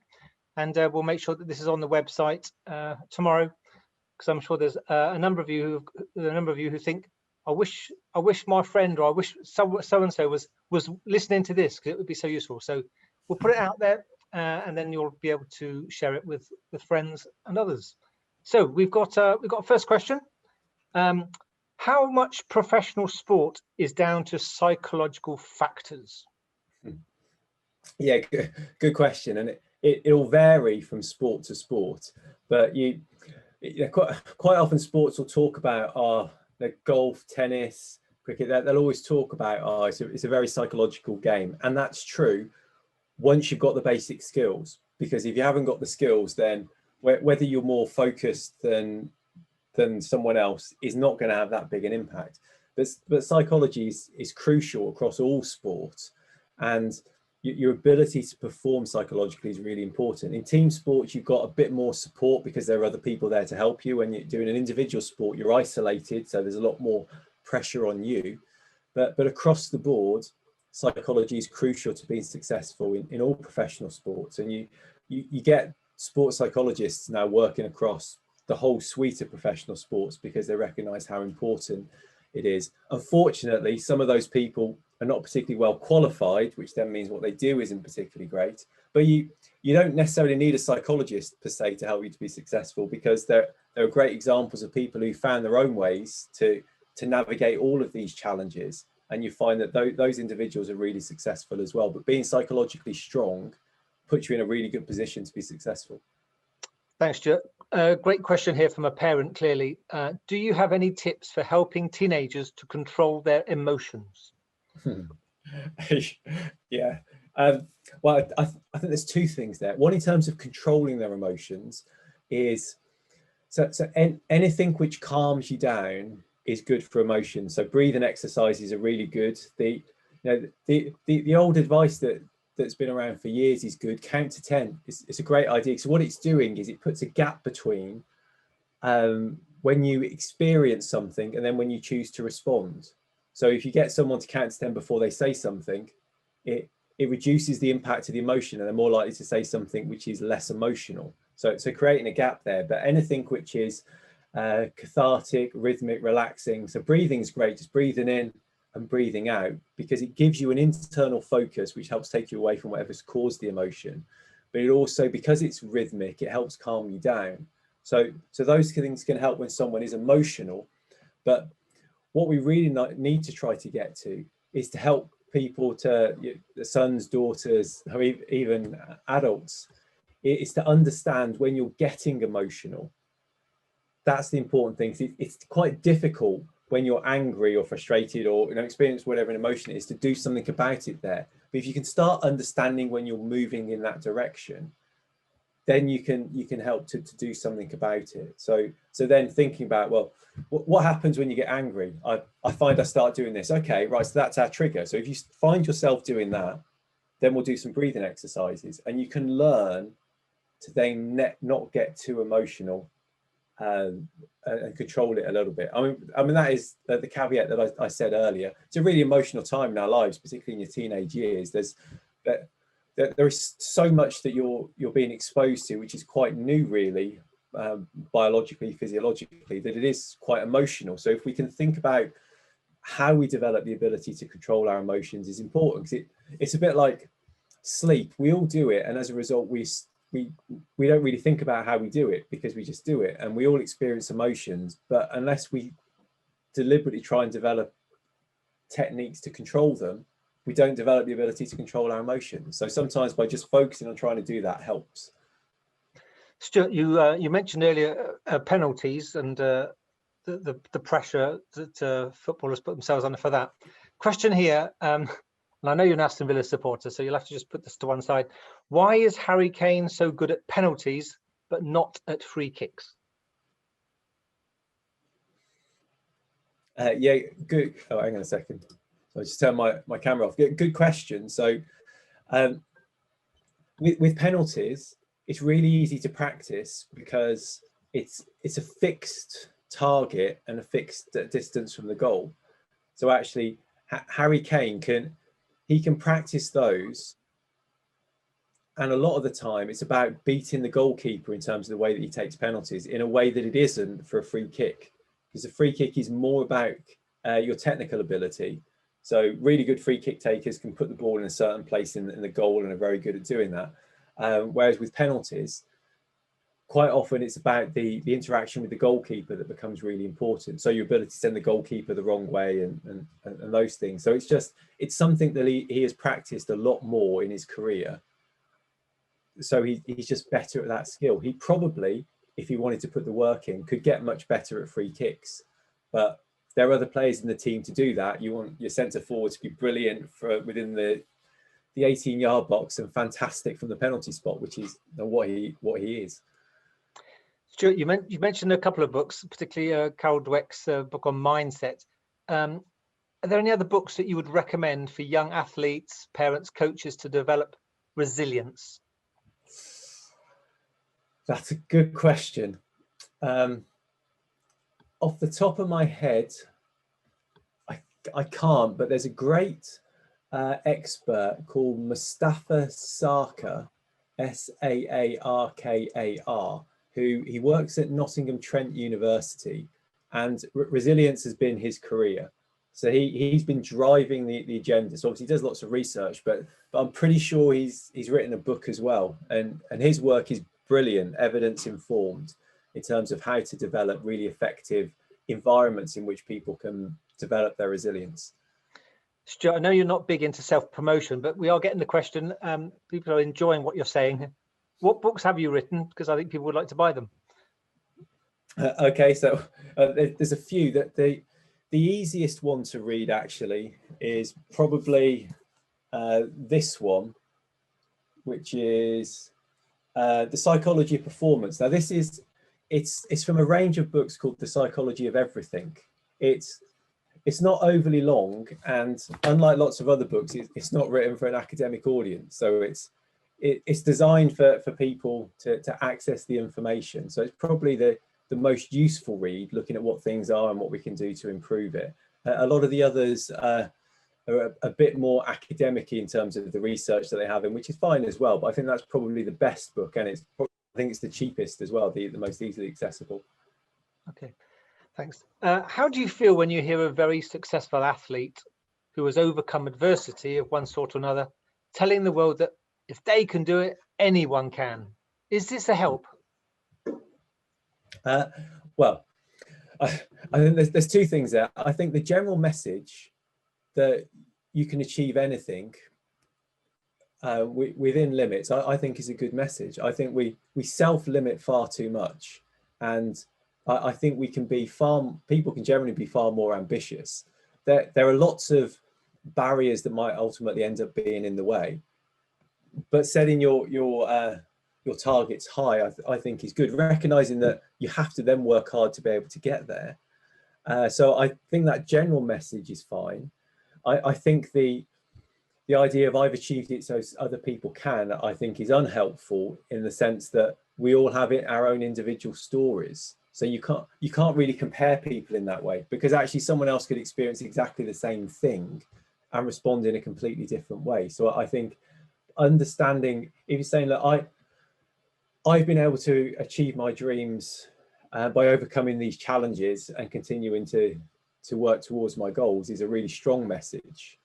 and we'll make sure that this is on the website tomorrow, because I'm sure there's a number of you who think, I wish my friend, or I wish so and so was listening to this, because it would be so useful. So we'll put it out there, and then you'll be able to share it with friends and others. So we've got a first question. How much professional sport is down to psychological factors?
Yeah, good question, and it'll vary from sport to sport. But quite often sports will talk about golf, tennis, cricket. They'll always talk about it's a very psychological game, and that's true. once you've got the basic skills, because if you haven't got the skills, then whether you're more focused than someone else is not going to have that big an impact. But psychology is crucial across all sports, and your ability to perform psychologically is really important. In team sports, you've got a bit more support because there are other people there to help you. When you're doing an individual sport, you're isolated, so there's a lot more pressure on you. But across the board, psychology is crucial to being successful in all professional sports. And you get sports psychologists now working across the whole suite of professional sports because they recognize how important it is. Unfortunately, some of those people are not particularly well qualified, which then means what they do isn't particularly great. But you don't necessarily need a psychologist per se to help you to be successful, because there are great examples of people who found their own ways to navigate all of these challenges. And you find that those individuals are really successful as well. But being psychologically strong puts you in a really good position to be successful.
Thanks, Stuart. Great question here from a parent, clearly. Do you have any tips for helping teenagers to control their emotions?
Yeah. Well, I think there's two things there. One, in terms of controlling their emotions, is so anything which calms you down is good for emotions. So breathing exercises are really good. The old advice that's been around for years is good. Count to 10. It's a great idea. So what it's doing is it puts a gap between when you experience something and then when you choose to respond. So if you get someone to count to 10 before they say something, it reduces the impact of the emotion, and they're more likely to say something which is less emotional. So creating a gap there. But anything which is cathartic, rhythmic, relaxing. So breathing is great, just breathing in and breathing out, because it gives you an internal focus which helps take you away from whatever's caused the emotion. But it also, because it's rhythmic, it helps calm you down. So those things can help when someone is emotional. But what we really need to try to get to is to help people, the sons, daughters, or even adults, is to understand when you're getting emotional. That's the important thing. It's quite difficult when you're angry or frustrated or experience whatever an emotion is to do something about it there. But if you can start understanding when you're moving in that direction, then you can help to do something about it. So then thinking about, well, what happens when you get angry? I find I start doing this. Okay, right, so that's our trigger. So if you find yourself doing that, then we'll do some breathing exercises, and you can learn to then not get too emotional and control it a little bit. I mean that is the caveat that I said earlier. It's a really emotional time in our lives, particularly in your teenage years. There is so much that you're being exposed to, which is quite new, really, biologically, physiologically, that it is quite emotional. So if we can think about how we develop the ability to control our emotions is important, because it's a bit like sleep. We all do it, and as a result, we don't really think about how we do it, because we just do it, and we all experience emotions. But unless we deliberately try and develop techniques to control them, we don't develop the ability to control our emotions. So sometimes by just focusing on trying to do that helps.
Stuart, you mentioned earlier penalties and the pressure that footballers put themselves under for that. Question here, and I know you're an Aston Villa supporter, so you'll have to just put this to one side. Why is Harry Kane so good at penalties but not at free kicks?
Yeah, good. Oh, hang on a second. So I just turned my camera off. Good question. So with penalties, it's really easy to practice because it's a fixed target and a fixed distance from the goal. So actually, Harry Kane can practice those, and a lot of the time it's about beating the goalkeeper in terms of the way that he takes penalties, in a way that it isn't for a free kick, because a free kick is more about your technical ability. So really good free kick takers can put the ball in a certain place in the goal and are very good at doing that. Whereas with penalties, quite often it's about the interaction with the goalkeeper that becomes really important. So your ability to send the goalkeeper the wrong way and those things. So it's something that he has practiced a lot more in his career. So he's just better at that skill. He probably, if he wanted to put the work in, could get much better at free kicks. But there are other players in the team to do that. You want your centre forward to be brilliant within the the 18-yard box and fantastic from the penalty spot, which is what he is.
Stuart, you mentioned a couple of books, particularly Carol Dweck's book on mindset. Are there any other books that you would recommend for young athletes, parents, coaches to develop resilience?
That's a good question. Off the top of my head, I can't, but there's a great expert called Mustafa Sarkar, Saarkar, who he works at Nottingham Trent University, and resilience has been his career. So he's been driving the agenda. So obviously he does lots of research, but I'm pretty sure he's written a book as well. And his work is brilliant, evidence informed in terms of how to develop really effective environments in which people can develop their resilience.
Stuart, I know you're not big into self-promotion, but we are getting the question. People are enjoying what you're saying. What books have you written? Because I think people would like to buy them.
Okay, so there's a few. That the easiest one to read actually is probably this one, which is The Psychology of Performance. Now it's from a range of books called The Psychology of Everything. It's not overly long, and unlike lots of other books, it's not written for an academic audience. So it's designed for people to access the information. So it's probably the most useful read, looking at what things are and what we can do to improve it. A lot of the others are a bit more academic in terms of the research that they have in, which is fine as well. But I think that's probably the best book, and I think it's the cheapest as well, the most easily accessible.
Okay, thanks. How do you feel when you hear a very successful athlete who has overcome adversity of one sort or another, telling the world that if they can do it, anyone can? Is this a help?
Well, I think there's two things there. I think the general message that you can achieve anything within limits, I think is a good message. I think we self-limit far too much, and I think people can generally be far more ambitious. There are lots of barriers that might ultimately end up being in the way, but setting your targets high, I think is good, recognizing that you have to then work hard to be able to get there. So I think that general message is fine. I think the idea of I've achieved it so other people can, I think is unhelpful, in the sense that we all have our own individual stories. So you can't really compare people in that way, because actually someone else could experience exactly the same thing and respond in a completely different way. So I think understanding, if you're saying that I've been able to achieve my dreams by overcoming these challenges and continuing to work towards my goals, is a really strong message.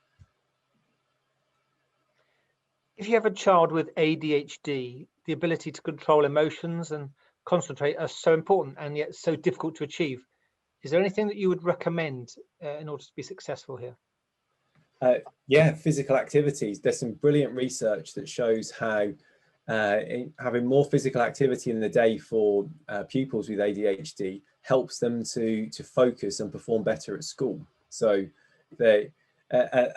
If you have a child with ADHD, the ability to control emotions and concentrate are so important and yet so difficult to achieve. Is there anything that you would recommend in order to be successful here?
Yeah, physical activities. There's some brilliant research that shows how having more physical activity in the day for pupils with ADHD helps them to focus and perform better at school. So they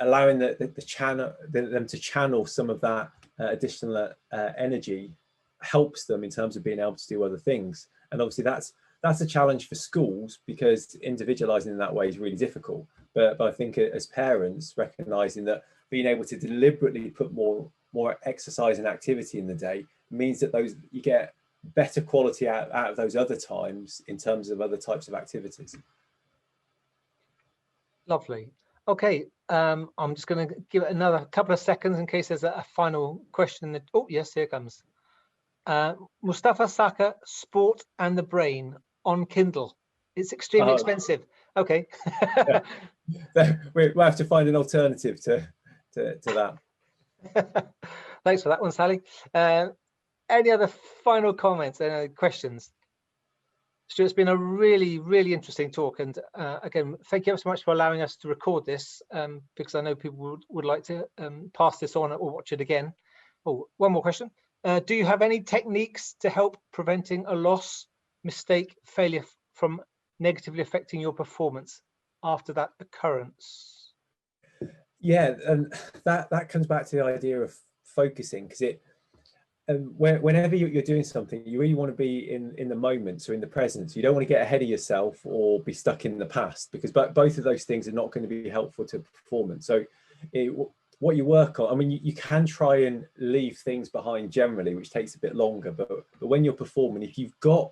allowing them to channel some of that additional energy helps them in terms of being able to do other things. And obviously that's a challenge for schools, because individualizing in that way is really difficult. But I think as parents, recognizing that being able to deliberately put more exercise and activity in the day means that you get better quality out of those other times in terms of other types of activities.
Lovely. Okay, I'm just going to give it another couple of seconds in case there's a final question. Oh, yes, here it comes. Mustafa Sarkar, Sport and the Brain, on Kindle. It's extremely expensive. Okay.
We'll have to find an alternative to that.
Thanks for that one, Sally. Any other final comments, questions? Stuart, it's been a really, really interesting talk. And again, thank you ever so much for allowing us to record this, because I know people would like to pass this on or watch it again. Oh, one more question. Do you have any techniques to help preventing a loss, mistake, failure from negatively affecting your performance after that occurrence?
Yeah, and that comes back to the idea of focusing, because whenever you're doing something, you really want to be in the moment, so in the present. So you don't want to get ahead of yourself or be stuck in the past, because both of those things are not going to be helpful to performance. So what you work on, I mean, you can try and leave things behind generally, which takes a bit longer, but when you're performing, if you've got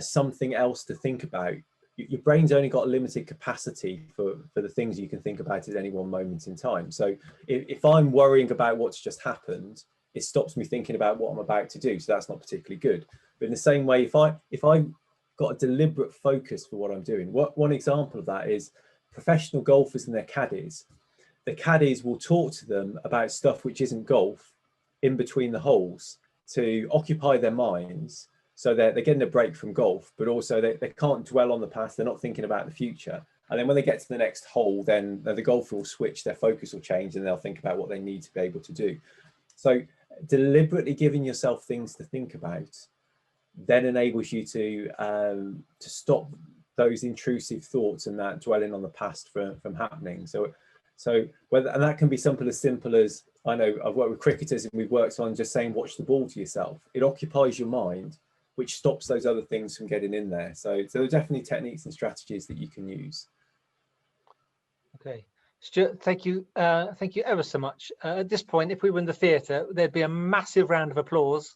something else to think about, your brain's only got a limited capacity for the things you can think about at any one moment in time. So if I'm worrying about what's just happened, it stops me thinking about what I'm about to do. So that's not particularly good. But in the same way, if I've got a deliberate focus for what I'm doing, one example of that is professional golfers and their caddies. The caddies will talk to them about stuff which isn't golf in between the holes to occupy their minds. So they're getting a break from golf, but also they can't dwell on the past. They're not thinking about the future. And then when they get to the next hole, then the golfer will switch, their focus will change, and they'll think about what they need to be able to do. So deliberately giving yourself things to think about then enables you to stop those intrusive thoughts and that dwelling on the past from happening. So whether, and that can be something as simple as, I know I've worked with cricketers and we've worked on just saying watch the ball to yourself. It occupies your mind, which stops those other things from getting in there. So there are definitely techniques and strategies that you can use.
Okay, Stuart, thank you ever so much. At this point, if we were in the theatre, there'd be a massive round of applause.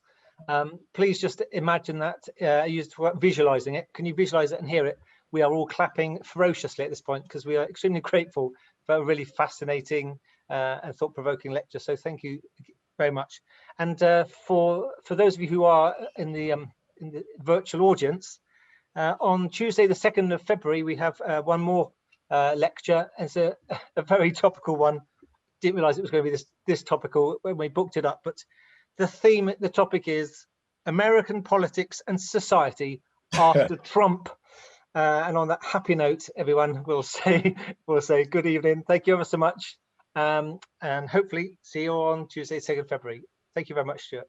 Please just imagine that. I used visualizing it. Can you visualize it and hear it? We are all clapping ferociously at this point because we are extremely grateful for a really fascinating and thought-provoking lecture. So thank you very much. And for those of you who are in the virtual audience, on Tuesday, the 2nd of February, we have one more lecture. It's a very topical one. Didn't realize it was going to be this topical when we booked it up, but the topic is American politics and society after Trump. And on that happy note, everyone, we'll say good evening. Thank you ever so much. And hopefully see you on Tuesday, 2nd February. Thank you very much, Stuart.